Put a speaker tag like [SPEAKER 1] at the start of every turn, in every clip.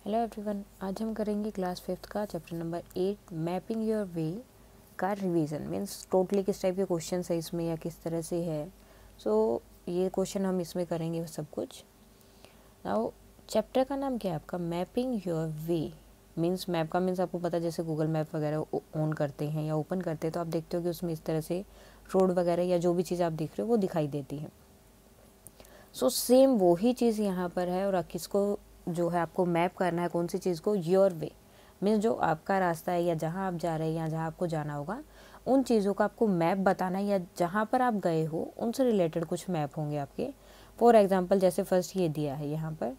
[SPEAKER 1] Hello everyone, आज हम करेंगे क्लास 5th का chapter number 8 mapping your way का रिवीजन। मीन्स टोटली किस टाइप के क्वेश्चन है इसमें या किस तरह से है। ये क्वेश्चन हम इसमें करेंगे सब कुछ। नाउ चैप्टर का नाम क्या है आपका? Mapping your way. Means map का मीन्स आपको पता है, जैसे गूगल मैप वगैरह ऑन करते हैं या ओपन करते हैं तो आप देखते हो कि उसमें इस तरह से रोड वगैरह या जो भी चीज़ आप देख रहे हो वो दिखाई देती है। सेम वही चीज़ यहाँ पर है और किसको जो है आपको मैप करना है, कौन सी चीज़ को? Your way. मीन्स जो आपका रास्ता है या जहाँ आप जा रहे हैं या जहाँ आपको जाना होगा उन चीज़ों का आपको मैप बताना है, या जहाँ पर आप गए हो उनसे रिलेटेड कुछ मैप होंगे आपके। फॉर एग्जांपल जैसे फर्स्ट ये दिया है यहाँ पर,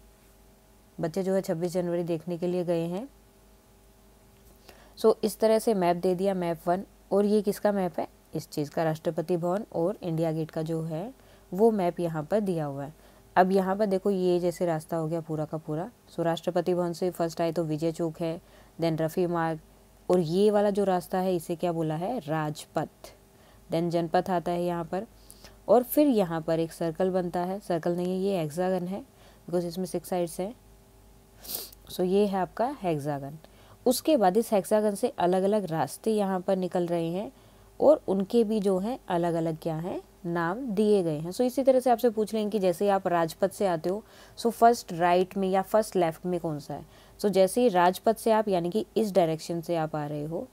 [SPEAKER 1] बच्चे जो है 26 जनवरी देखने के लिए गए हैं। इस तरह से मैप दे दिया, मैप 1। और ये किसका मैप है? इस चीज़ का, राष्ट्रपति भवन और इंडिया गेट का जो है वो मैप यहाँ पर दिया हुआ है। अब यहाँ पर देखो ये जैसे रास्ता हो गया पूरा का पूरा। राष्ट्रपति भवन से फर्स्ट आए तो विजय चौक है, देन रफ़ी मार्ग, और ये वाला जो रास्ता है इसे क्या बोला है? राजपथ। देन जनपथ आता है यहाँ पर, और फिर यहाँ पर एक सर्कल बनता है। सर्कल नहीं है, ये हेक्सागन है बिकॉज इसमें 6 साइड्स हैं। ये है आपका हेक्सागन। उसके बाद इस हेक्सागन से अलग अलग रास्ते यहाँ पर निकल रहे हैं और उनके भी जो हैं अलग अलग क्या हैं, नाम दिए गए हैं। इसी तरह से आपसे पूछ लेंगे कि जैसे आप राजपथ से आते हो फर्स्ट राइट में या फर्स्ट लेफ्ट में कौन सा है। जैसे ही राजपथ से आप यानी कि इस डायरेक्शन से आप आ रहे हो,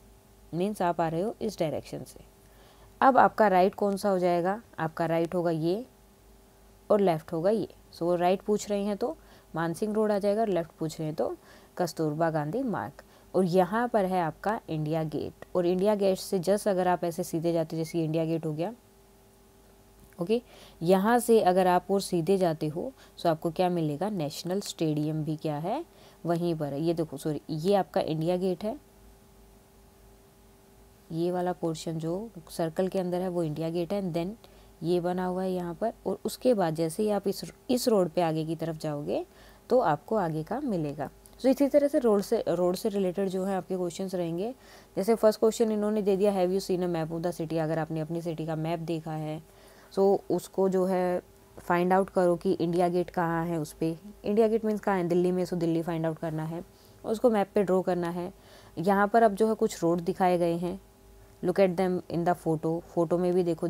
[SPEAKER 1] मीन्स आप आ रहे हो इस डायरेक्शन से, अब आपका राइट कौन सा हो जाएगा? आपका राइट होगा ये और लेफ्ट होगा ये। राइट पूछ रहे हैं तो मानसिंह रोड आ जाएगा और लेफ्ट पूछ रहे हैं तो कस्तूरबा गांधी मार्ग। और यहाँ पर है आपका इंडिया गेट, और इंडिया गेट से जस्ट अगर आप ऐसे सीधे जाते हो, जैसे इंडिया गेट हो गया, ओके, यहाँ से अगर आप और सीधे जाते हो तो आपको क्या मिलेगा? नेशनल स्टेडियम भी क्या है? वहीं पर है। ये देखो, सॉरी, ये आपका इंडिया गेट है, ये वाला पोर्शन जो सर्कल के अंदर है वो इंडिया गेट है। देन ये बना हुआ है यहाँ पर, और उसके बाद जैसे ही आप इस रोड पे आगे की तरफ जाओगे तो आपको आगे का मिलेगा। इसी तरह से रोड से रिलेटेड जो है आपके क्वेश्चंस रहेंगे। जैसे फर्स्ट क्वेश्चन इन्होंने दे दिया, have you seen a map of the city. अगर आपने अपनी सिटी का मैप देखा है उसको जो है फाइंड आउट करो कि इंडिया गेट कहाँ है। उस पर इंडिया गेट मीन्स कहाँ है? दिल्ली में। दिल्ली फाइंड आउट करना है, उसको मैप पे ड्रॉ करना है। यहाँ पर अब जो है कुछ रोड दिखाए गए हैं, look at them in the photo में भी देखो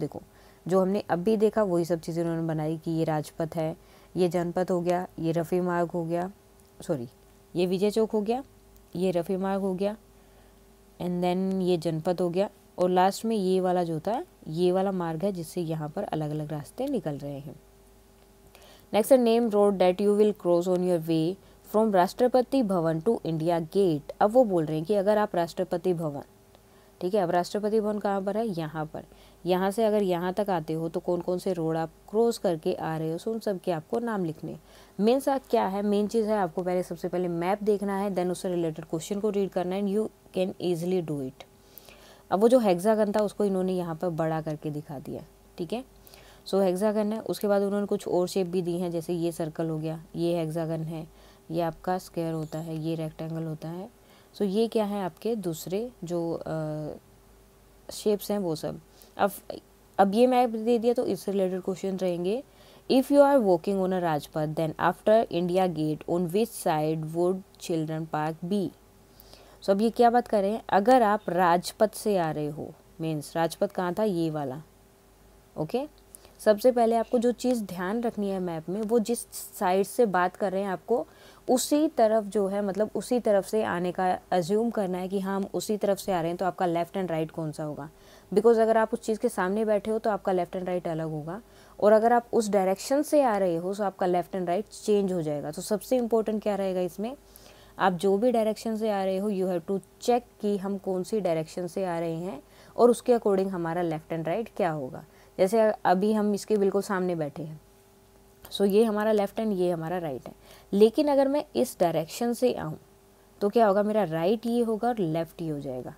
[SPEAKER 1] जो हमने अभी देखा वही सब चीज़ें उन्होंने बनाई कि ये राजपथ है, ये जनपथ हो गया, ये रफ़ी मार्ग हो गया, सॉरी ये विजय चौक हो गया, ये रफ़ी मार्ग हो गया, एंड देन ये जनपथ हो गया, और लास्ट में ये वाला जो था ये वाला मार्ग है जिससे यहाँ पर अलग अलग रास्ते निकल रहे हैं। Next name road that you will cross on your way from Rashtrapati Bhavan to India gate. अब वो बोल रहे हैं कि अगर आप राष्ट्रपति भवन, ठीक है, अब राष्ट्रपति भवन कहाँ पर है? यहाँ पर। यहाँ से अगर यहाँ तक आते हो तो कौन कौन से रोड आप क्रॉस करके आ रहे हो, उन सब के आपको नाम लिखने। मेन सा क्या है, मेन चीज़ है आपको पहले सबसे पहले मैप देखना है, देन उससे रिलेटेड क्वेश्चन को रीड करना है, and you can easily do it. अब वो जो हेक्सागन था उसको इन्होंने यहाँ पर बड़ा करके दिखा दिया, ठीक है। हेक्सागन है, उसके बाद उन्होंने कुछ और शेप भी दी हैं, जैसे ये सर्कल हो गया, ये हेक्सागन है, ये आपका स्क्वायर होता है, ये रेक्टेंगल होता है। ये क्या है आपके दूसरे जो शेप्स हैं वो सब। अब ये मैप दे दिया तो इससे रिलेटेड क्वेश्चन रहेंगे। If you are walking on a Rajpath then after India gate on which side would children park be. अब ये क्या बात कर रहे हैं? अगर आप राजपथ से आ रहे हो, मीन्स राजपथ कहाँ था? ये वाला, ओके। सबसे पहले आपको जो चीज़ ध्यान रखनी है मैप में, वो जिस साइड से बात कर रहे हैं आपको उसी तरफ जो है, मतलब उसी तरफ से आने का अज्यूम करना है कि हाँ हम उसी तरफ से आ रहे हैं। तो आपका लेफ्ट एंड राइट कौन सा होगा? बिकॉज अगर आप उस चीज़ के सामने बैठे हो तो आपका लेफ्ट एंड राइट अलग होगा, और अगर आप उस डायरेक्शन से आ रहे हो तो आपका लेफ्ट एंड राइट चेंज हो जाएगा। सबसे इंपॉर्टेंट क्या रहेगा इसमें, आप जो भी डायरेक्शन से आ रहे हो यू हैव टू चेक कि हम कौन सी डायरेक्शन से आ रहे हैं और उसके अकॉर्डिंग हमारा लेफ्ट एंड राइट क्या होगा। जैसे अभी हम इसके बिल्कुल सामने बैठे हैं, ये हमारा लेफ्ट एंड ये हमारा राइट है। लेकिन अगर मैं इस डायरेक्शन से आऊँ तो क्या होगा? मेरा राइट ये होगा और लेफ्ट ये हो जाएगा।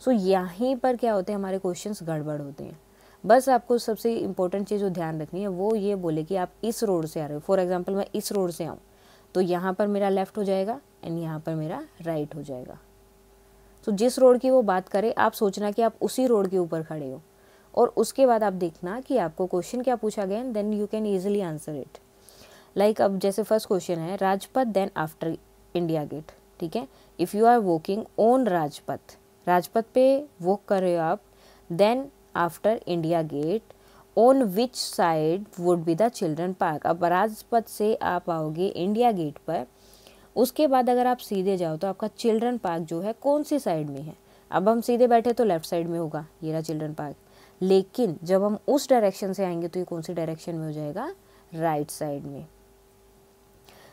[SPEAKER 1] यहीं पर क्या होते हैं, हमारे क्वेश्चंस गड़बड़ होते हैं। बस आपको सबसे इंपॉर्टेंट चीज़ जो ध्यान रखनी है वो ये बोले कि आप इस रोड से आ रहे हो। फॉर एग्जाम्पल मैं इस रोड से आऊँ तो यहाँ पर मेरा लेफ्ट हो जाएगा एंड यहाँ पर मेरा राइट हो जाएगा। जिस रोड की वो बात करे आप सोचना कि आप उसी रोड के ऊपर खड़े हो, और उसके बाद आप देखना कि आपको क्वेश्चन क्या पूछा गया, then you can easily answer it. Like अब जैसे फर्स्ट क्वेश्चन है Rajpath then after India gate, ठीक है। If you are walking on Rajpath, Rajpath पे वॉक कर रहे हो आप, then after India gate on which side would be the children park. अब राजपथ से आप आओगे इंडिया गेट पर, उसके बाद अगर आप सीधे जाओ तो आपका चिल्ड्रन पार्क जो है कौन सी साइड में है। अब हम सीधे बैठे तो लेफ्ट साइड में होगा, ये रहा चिल्ड्रन पार्क, लेकिन जब हम उस डायरेक्शन से आएंगे तो ये कौन सी डायरेक्शन में हो जाएगा, राइट साइड में।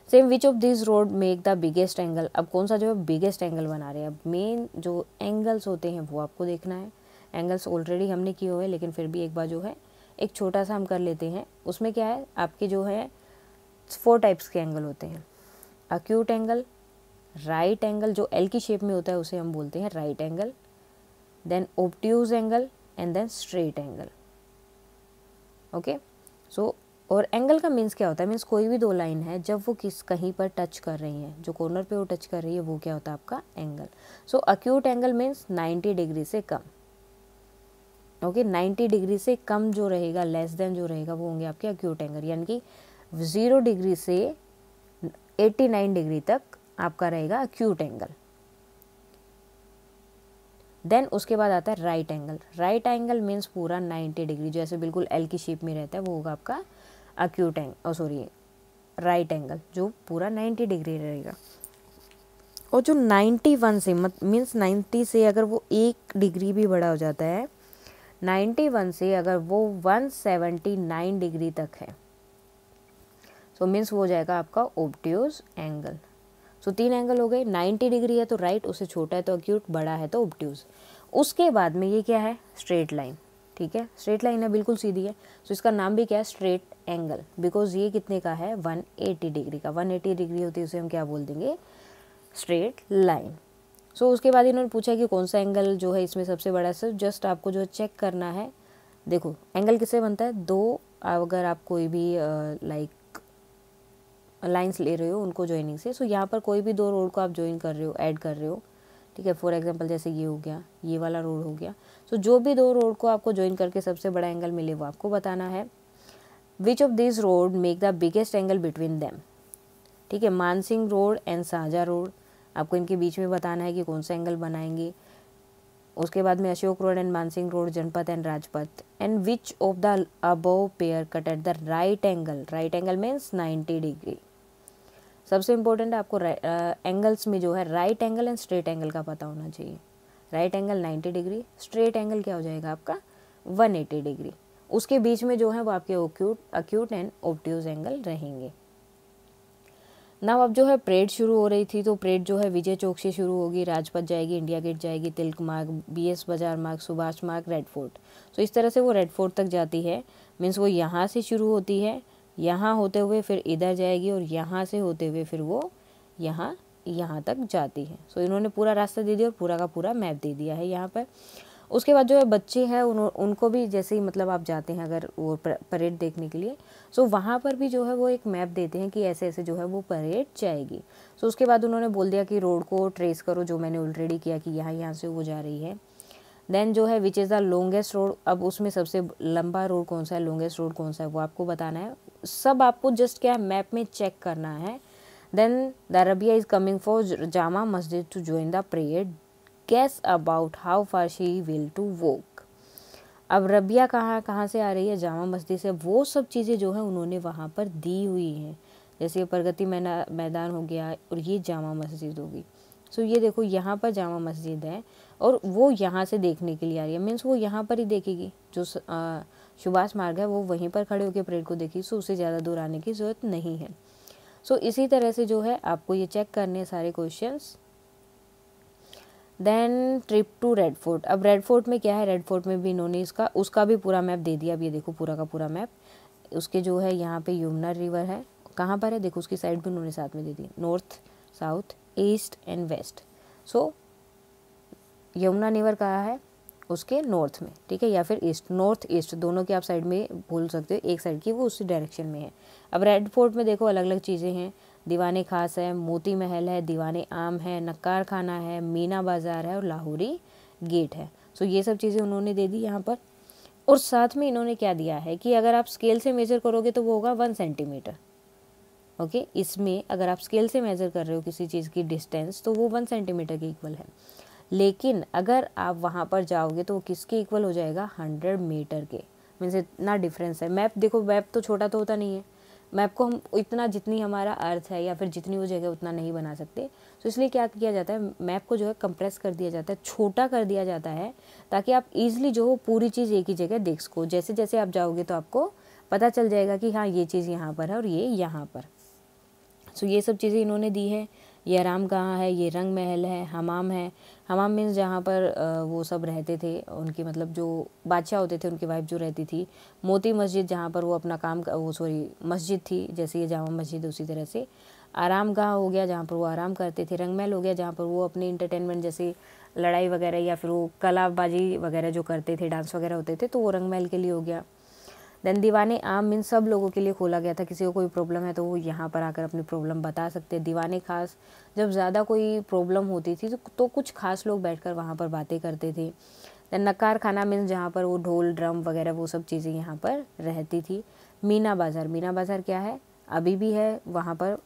[SPEAKER 1] Same which of this road make the biggest angle, अब कौन सा जो है बिगेस्ट एंगल बना रहे हैं। अब मेन जो एंगल्स होते हैं वो आपको देखना है। एंगल्स ऑलरेडी हमने किए हुए, लेकिन फिर भी एक बार जो है एक छोटा सा हम कर लेते हैं। उसमें क्या है, आपके जो है 4 टाइप्स के एंगल होते हैं। अक्यूट एंगल, राइट एंगल जो एल की शेप में होता है उसे हम बोलते हैं right angle, then obtuse angle and then straight angle. Okay, so और एंगल का मीन्स क्या होता है, मीन्स कोई भी दो लाइन है जब वो कहीं पर टच कर रही हैं, जो कॉर्नर पे वो टच कर रही है वो क्या होता है आपका एंगल। सो अक्यूट एंगल मीन्स 90 डिग्री से कम। ओके, 90 डिग्री से कम जो रहेगा, लेस देन जो रहेगा वो होंगे आपके अक्यूट एंगल, यानी कि 0 डिग्री से 89 डिग्री तक आपका रहेगा अक्यूट एंगल। देन उसके बाद आता है right angle. Right angle means पूरा 90 डिग्री, जैसे बिल्कुल एल की शेप में रहता है वो होगा आपका अक्यूट एंगल, राइट एंगल जो पूरा 90 डिग्री रहेगा। और जो 91 से मीन्स 90 से अगर वो 1 डिग्री भी बड़ा हो जाता है, 91 से अगर वो 179 डिग्री तक है, सो मीन्स वो हो जाएगा आपका ऑब्ट्यूज एंगल। सो 3 एंगल हो गए। 90 डिग्री है तो राइट, उससे छोटा है तो अक्यूट, बड़ा है तो ऑब्ट्यूज। उसके बाद में ये क्या है, स्ट्रेट लाइन, ठीक है, स्ट्रेट लाइन है, बिल्कुल सीधी है। सो इसका नाम भी क्या है, स्ट्रेट एंगल, बिकॉज ये कितने का है, 180 डिग्री का। 180 डिग्री होती है उसे हम क्या बोल देंगे, स्ट्रेट लाइन। सो उसके बाद इन्होंने पूछा कि कौन सा एंगल जो है इसमें सबसे बड़ा है। जस्ट आपको जो चेक करना है, देखो एंगल किससे बनता है, दो, अगर आप कोई भी लाइक लाइंस ले रहे हो उनको ज्वाइनिंग से, सो यहाँ पर कोई भी 2 रोड को आप ज्वाइन कर रहे हो, ऐड कर रहे हो, ठीक है। फॉर एग्जांपल जैसे ये हो गया, ये वाला रोड हो गया। सो जो भी 2 रोड को आपको ज्वाइन करके सबसे बड़ा एंगल मिले वो आपको बताना है। Which of this road make the biggest angle between them, ठीक है। Mansingh road and Shahjahan road, आपको इनके बीच में बताना है कि कौन सा एंगल बनाएंगे। उसके बाद में Ashok road and Mansingh road, Janpath and Rajpath, and which of the above pair cut at the right angle. Right angle means 90 degree. सबसे इम्पोर्टेंट है आपको एंगल्स में जो है right angle and straight angle का पता होना चाहिए। Right angle 90 degree, straight angle क्या हो जाएगा आपका 180 डिग्री। उसके बीच में जो है वो आपके अक्यूट एंड ऑब्ट्यूज एंगल रहेंगे। नाउ अब जो है परेड शुरू हो रही थी, तो परेड जो है विजय चौक से शुरू होगी, राजपथ जाएगी, इंडिया गेट जाएगी, तिलक मार्ग, BS बाजार मार्ग, सुभाष मार्ग, रेड फोर्ट। तो इस तरह से वो रेड फोर्ट तक जाती है। मीन्स वो यहाँ से शुरू होती है, यहाँ होते हुए फिर इधर जाएगी, और यहाँ से होते हुए फिर वो यहाँ तक जाती है। सो इन्होंने पूरा रास्ता दे दिया और पूरा का पूरा मैप दे दिया है यहाँ पर। उसके बाद जो है बच्चे हैं उनको भी जैसे ही मतलब आप जाते हैं अगर वो परेड देखने के लिए, सो वहाँ पर भी जो है वो एक मैप देते हैं कि ऐसे ऐसे जो है वो परेड जाएगी। सो उसके बाद उन्होंने बोल दिया कि रोड को ट्रेस करो, जो मैंने ऑलरेडी किया कि यहाँ से वो जा रही है। देन जो है which is the longest road, अब उसमें सबसे लंबा रोड कौन सा है, लॉन्गेस्ट रोड कौन सा है वो आपको बताना है। सब आपको जस्ट क्या है मैप में चेक करना है। Then the Rabia is coming for Jama Masjid to join the prayer, guess about how far she will to walk. अब रबिया कहाँ से आ रही है, जामा मस्जिद से। वो सब चीज़ें जो है उन्होंने वहाँ पर दी हुई हैं, जैसे ये प्रगति मैदान हो गया और ये जामा मस्जिद होगी। सो ये देखो यहाँ पर जामा मस्जिद है और वो यहाँ से देखने के लिए आ रही है, मीन्स वो यहाँ पर ही देखेगी। जो सुभाष मार्ग है वो वहीं पर खड़े होकर परेड को देखी, सो उसे ज़्यादा दूर आने की ज़रूरत नहीं है। सो इसी तरह से जो है आपको ये चेक करने सारे questions. Then trip to red fort. अब रेड फोर्ट में क्या है, रेड फोर्ट में भी इन्होंने उसका भी पूरा मैप दे दिया। अब ये देखो पूरा का पूरा मैप, उसके जो है यहाँ पे यमुना रिवर है, कहाँ पर है देखो, उसकी साइड भी उन्होंने साथ में दे दी, north, south, east and west. So Yamuna river कहाँ है, उसके नॉर्थ में, ठीक है, या फिर ईस्ट, नॉर्थ ईस्ट दोनों की आप साइड में बोल सकते हो, एक साइड की वो उसी डायरेक्शन में है। अब रेड फोर्ट में देखो अलग अलग चीज़ें हैं, दीवाने खास है, मोती महल है, दीवाने आम है, नक्कार खाना है, मीना बाज़ार है और लाहौरी गेट है। सो ये सब चीज़ें उन्होंने दे दी यहाँ पर। और साथ में इन्होंने क्या दिया है कि अगर आप स्केल से मेजर करोगे तो वो होगा 1 सेंटीमीटर, ओके, इसमें अगर आप स्केल से मेज़र कर रहे हो किसी चीज़ की डिस्टेंस तो वो 1 सेंटीमीटर के इक्वल है, लेकिन अगर आप वहाँ पर जाओगे तो वो किसके इक्वल हो जाएगा, 100 मीटर के। मीन्स इतना डिफरेंस है। मैप देखो, मैप तो छोटा तो होता नहीं है, मैप को हम इतना, जितनी हमारा अर्थ है या फिर जितनी वो जगह उतना नहीं बना सकते, तो इसलिए क्या किया जाता है, मैप को जो है कंप्रेस कर दिया जाता है, छोटा कर दिया जाता है, ताकि आप ईजिली जो हो पूरी चीज़ एक ही जगह देख सको। जैसे जैसे आप जाओगे तो आपको पता चल जाएगा कि हाँ ये चीज़ यहाँ पर है और ये यहाँ पर। सो ये सब चीज़ें इन्होंने दी है। ये आराम गाह है, ये रंग महल है, हमाम है। हमाम मीन्स जहाँ पर वो सब रहते थे, उनकी मतलब जो बादशाह होते थे उनकी वाइफ जो रहती थी। मोती मस्जिद जहाँ पर वो अपना काम, वो सॉरी मस्जिद थी, जैसे ये जामा मस्जिद उसी तरह से। आराम गाह हो गया जहाँ पर वो आराम करते थे। रंग महल हो गया जहाँ पर वो अपने इंटरटेनमेंट जैसे लड़ाई वगैरह या फिर वो कलाबाजी वगैरह जो करते थे, डांस वगैरह होते थे, तो वो रंग महल के लिए हो गया। देन दीवाने आम मीन सब लोगों के लिए खोला गया था, किसी को कोई प्रॉब्लम है तो वो यहाँ पर आकर अपनी प्रॉब्लम बता सकते हैं। दीवाने खास, जब ज़्यादा कोई प्रॉब्लम होती थी तो कुछ खास लोग बैठकर वहाँ पर बातें करते थे। देन नकार खाना मीन्स जहाँ पर वो ढोल ड्रम वगैरह वो सब चीज़ें यहाँ पर रहती थी। मीना बाज़ार, मीना बाज़ार क्या है, अभी भी है वहाँ पर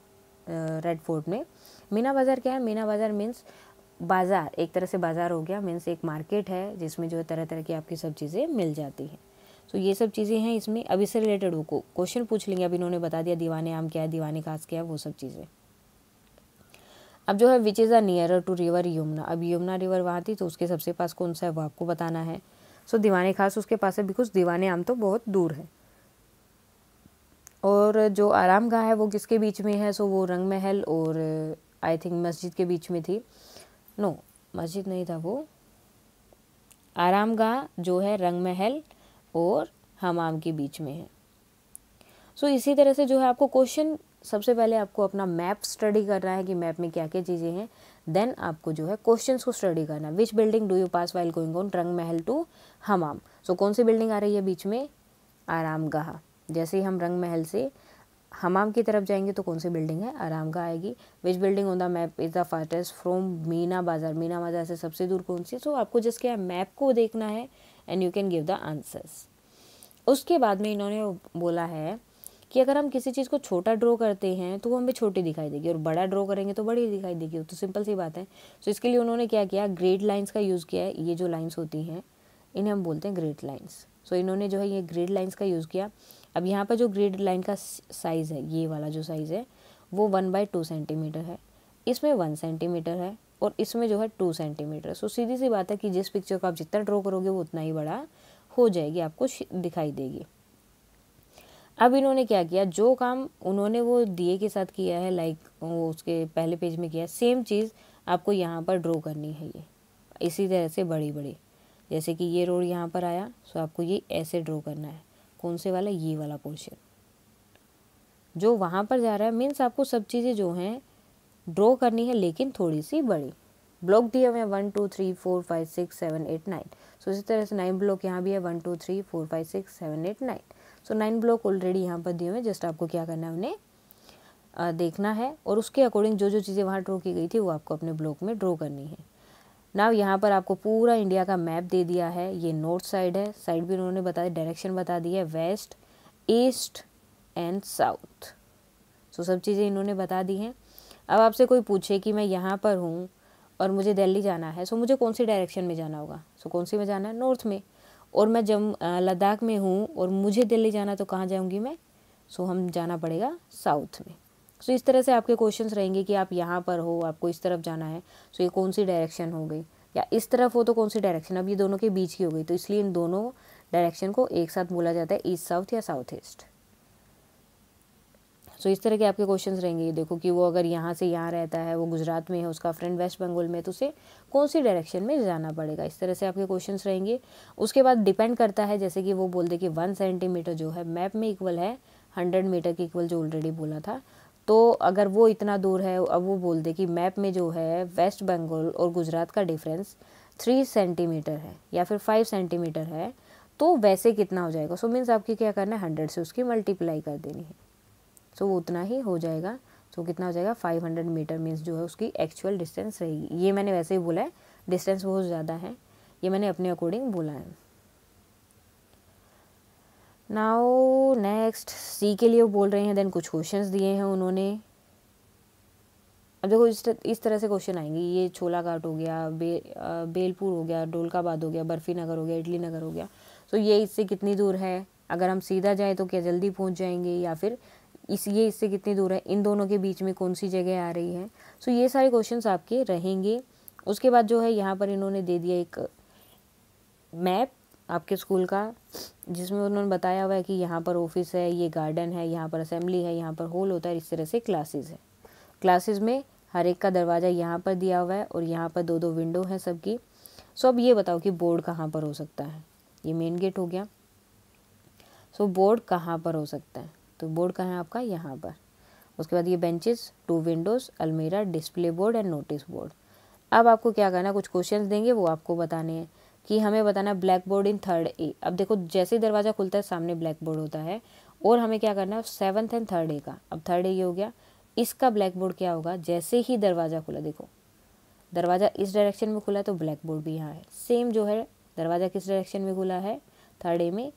[SPEAKER 1] रेड फोर्ट में। मीना बाज़ार क्या है, मीना बाज़ार मीन्स बाज़ार, एक तरह से बाज़ार हो गया, मीन्स एक मार्केट है जिसमें जो है तरह तरह की आपकी सब चीज़ें मिल जाती हैं। तो ये सब चीज़ें हैं इसमें। अब इससे रिलेटेड वो क्वेश्चन पूछ लेंगे। अब इन्होंने बता दिया दीवाने आम क्या है, दीवाने खास क्या है, वो सब चीज़ें। अब जो है which is a nearer to river Yamuna, अब यमुना रिवर वहाँ थी तो उसके सबसे पास कौन सा है वो आपको बताना है। सो दीवाने खास उसके पास है, बिकॉज दीवाने आम तो बहुत दूर है। और जो आराम गाह है वो किसके बीच में है, सो वो रंग महल और आई थिंक मस्जिद के बीच में थी। नो, मस्जिद नहीं था वो, आराम गाह जो है रंग महल और हमाम के बीच में है। सो इसी तरह से जो है आपको क्वेश्चन, सबसे पहले आपको अपना मैप स्टडी करना है कि मैप में क्या क्या चीज़ें हैं। देन आपको जो है क्वेश्चंस को स्टडी करना है। Which building do you pass while going on Rang Mahal to हमाम। सो कौन सी बिल्डिंग आ रही है बीच में, आराम गाह। जैसे ही हम रंग महल से हमाम की तरफ जाएंगे तो कौन सी बिल्डिंग है, आराम गाह आएगी। Which building on the map is the fastest from Meena Bazaar, Meena बाज़ार से सबसे दूर कौन सी। सो आपको जस्ट क्या है, मैप को देखना है and you can give the answers. उसके बाद में इन्होंने बोला है कि अगर हम किसी चीज़ को छोटा ड्रॉ करते हैं तो वो हमें छोटी दिखाई देगी, और बड़ा ड्रॉ करेंगे तो बड़ी दिखाई देगी। तो सिंपल सी बात है। सो इसके लिए उन्होंने क्या किया, ग्रेड लाइंस का यूज़ किया है। ये जो लाइंस होती हैं इन्हें हम बोलते हैं ग्रेड लाइंस। सो इन्होंने जो है ये ग्रेड लाइंस का यूज़ किया। अब यहाँ पर जो ग्रेड लाइन का साइज़ है, ये वाला जो साइज़ है वो 1/2 सेंटीमीटर है, इसमें 1 सेंटीमीटर है और इसमें जो है 2 सेंटीमीटर। सो सीधी सी बात है कि जिस पिक्चर को आप जितना ड्रॉ करोगे वो उतना ही बड़ा हो जाएगी, आपको दिखाई देगी। अब इन्होंने क्या किया, जो काम उन्होंने वो दिए के साथ किया है, लाइक वो उसके पहले पेज में किया, सेम चीज़ आपको यहाँ पर ड्रॉ करनी है। ये इसी तरह से बड़ी बड़ी, जैसे कि ये रोड यहाँ पर आया, सो आपको ये ऐसे ड्रॉ करना है। कौन से वाला, ये वाला पोर्शन जो वहाँ पर जा रहा है। मीन्स आपको सब चीज़ें जो हैं ड्रॉ करनी है, लेकिन थोड़ी सी बड़ी। ब्लॉक दिए हुए हैं 1 2 3 4 5 6 7 8 9। सो इसी तरह से 9 ब्लॉक यहाँ भी है, 1 2 3 4 5 6 7 8 9। सो 9 ब्लॉक ऑलरेडी यहाँ पर दिए हुए हैं। जस्ट आपको क्या करना है, उन्हें देखना है और उसके अकॉर्डिंग जो जो चीज़ें वहाँ ड्रॉ की गई थी वो आपको अपने ब्लॉक में ड्रॉ करनी है। नाउ यहाँ पर आपको पूरा इंडिया का मैप दे दिया है। ये नॉर्थ साइड है, साइड भी उन्होंने बता दी, डायरेक्शन बता दी है, वेस्ट, ईस्ट एंड साउथ। सो सब चीज़ें इन्होंने बता दी हैं। अब आपसे कोई पूछे कि मैं यहाँ पर हूँ और मुझे दिल्ली जाना है, सो मुझे कौन सी डायरेक्शन में जाना होगा, सो कौन सी में जाना है, नॉर्थ में। और मैं लद्दाख में हूँ और मुझे दिल्ली जाना, तो कहाँ जाऊँगी मैं, सो हम जाना पड़ेगा साउथ में। सो इस तरह से आपके क्वेश्चंस रहेंगे कि आप यहाँ पर हो, आपको इस तरफ जाना है, सो ये कौन सी डायरेक्शन हो गई, या इस तरफ हो तो कौन सी डायरेक्शन। अब ये दोनों के बीच की हो गई, तो इसलिए इन दोनों डायरेक्शन को एक साथ बोला जाता है ईस्ट साउथ या साउथ ईस्ट। सो इस तरह के आपके क्वेश्चंस रहेंगे। देखो कि वो अगर यहाँ से यहाँ रहता है, वो गुजरात में है, उसका फ्रेंड वेस्ट बंगाल में, तो उसे कौन सी डायरेक्शन में जाना पड़ेगा। इस तरह से आपके क्वेश्चंस रहेंगे। उसके बाद डिपेंड करता है, जैसे कि वो बोल दे कि 1 सेंटीमीटर जो है मैप में इक्वल है 100 मीटर के इक्वल, जो ऑलरेडी बोला था। तो अगर वो इतना दूर है, अब वो बोल दे कि मैप में जो है वेस्ट बंगाल और गुजरात का डिफरेंस 3 सेंटीमीटर है या फिर 5 सेंटीमीटर है, तो वैसे कितना हो जाएगा। सो मीन्स आपकी क्या करना है, 100 से उसकी मल्टीप्लाई कर देनी है। सो वो उतना ही हो जाएगा। सो कितना हो जाएगा, 500 मीटर मीन्स जो है उसकी एक्चुअल डिस्टेंस रहेगी। ये मैंने वैसे ही बोला है, डिस्टेंस बहुत ज़्यादा है, ये मैंने अपने अकॉर्डिंग बोला है। नाउ नेक्स्ट सी के लिए वो बोल रहे हैं, देन कुछ क्वेश्चंस दिए हैं उन्होंने। अब देखो इस तरह से क्वेश्चन आएंगे, ये छोला घाट हो गया, बेलपुर हो गया, डोलकाबाद हो गया, बर्फी नगर हो गया, इडली नगर हो गया। तो ये इससे कितनी दूर है, अगर हम सीधा जाए तो क्या जल्दी पहुंच जाएंगे, या फिर ये इससे कितनी दूर है, इन दोनों के बीच में कौन सी जगह आ रही है। सो ये सारे क्वेश्चंस आपके रहेंगे। उसके बाद जो है यहाँ पर इन्होंने दे दिया एक मैप आपके स्कूल का, जिसमें उन्होंने बताया हुआ है कि यहाँ पर ऑफिस है, ये गार्डन है, यहाँ पर असेंबली है, यहाँ पर हॉल होता है, इस तरह से क्लासेस है। क्लासेस में हर एक का दरवाज़ा यहाँ पर दिया हुआ है और यहाँ पर 2-2 विंडो हैं सबकी। सो अब ये बताओ कि बोर्ड कहाँ पर हो सकता है। ये मेन गेट हो गया। सो बोर्ड कहाँ पर हो सकता है, तो बोर्ड कहाँ है आपका, यहाँ पर। उसके बाद ये बेंचेस, 2 विंडोज़, अलमीरा, display board and notice board. अब आपको क्या करना है, कुछ क्वेश्चंस देंगे वो आपको बताने हैं कि हमें बताना है ब्लैक बोर्ड इन 3rd ए। अब देखो जैसे ही दरवाज़ा खुलता है सामने ब्लैक बोर्ड होता है, और हमें क्या करना है 7th एंड 3rd ए का। अब 3rd ए ये हो गया, इसका ब्लैक बोर्ड क्या होगा, जैसे ही दरवाज़ा खुला, देखो दरवाज़ा इस डायरेक्शन में खुला है तो ब्लैक बोर्ड भी यहाँ है। सेम जो है दरवाज़ा किस डायरेक्शन में खुला है 3rd ए में,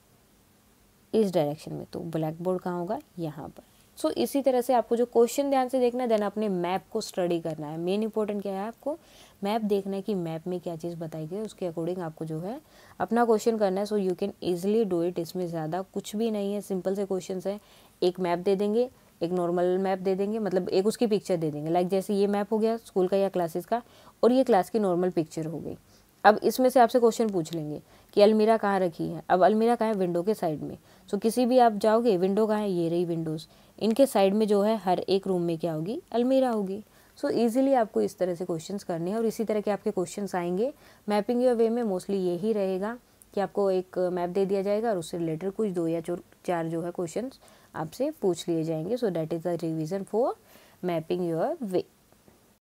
[SPEAKER 1] इस डायरेक्शन में, तो ब्लैक बोर्ड कहाँ होगा, यहाँ पर। सो इसी तरह से आपको जो क्वेश्चन ध्यान से देखना है, देन अपने मैप को स्टडी करना है। मेन इंपॉर्टेंट क्या है, आपको मैप देखना है कि मैप में क्या चीज़ बताई गई है, उसके अकॉर्डिंग आपको जो है अपना क्वेश्चन करना है। So you can easily do it. इसमें ज़्यादा कुछ भी नहीं है, सिंपल से क्वेश्चन है। एक मैप दे देंगे, एक नॉर्मल मैप दे देंगे, मतलब एक उसकी पिक्चर दे देंगे, लाइक जैसे ये मैप हो गया स्कूल का या क्लासेस का, और ये क्लास की नॉर्मल पिक्चर हो गई। अब इसमें से आपसे क्वेश्चन पूछ लेंगे कि अलमीरा कहाँ रखी है। अब अलमीरा कहाँ है, विंडो के साइड में। सो किसी भी आप जाओगे, विंडो कहाँ है, ये रही विंडोज़, इनके साइड में जो है हर एक रूम में क्या होगी, अलमीरा होगी। सो इजीली आपको इस तरह से क्वेश्चंस करने हैं, और इसी तरह के आपके क्वेश्चंस आएंगे। मैपिंग योर वे में मोस्टली यही रहेगा कि आपको एक मैप दे दिया जाएगा और उससे रिलेटेड कुछ 2 या 4 जो है क्वेश्चंस आपसे पूछ लिए जाएंगे। So that is the revision for mapping your way.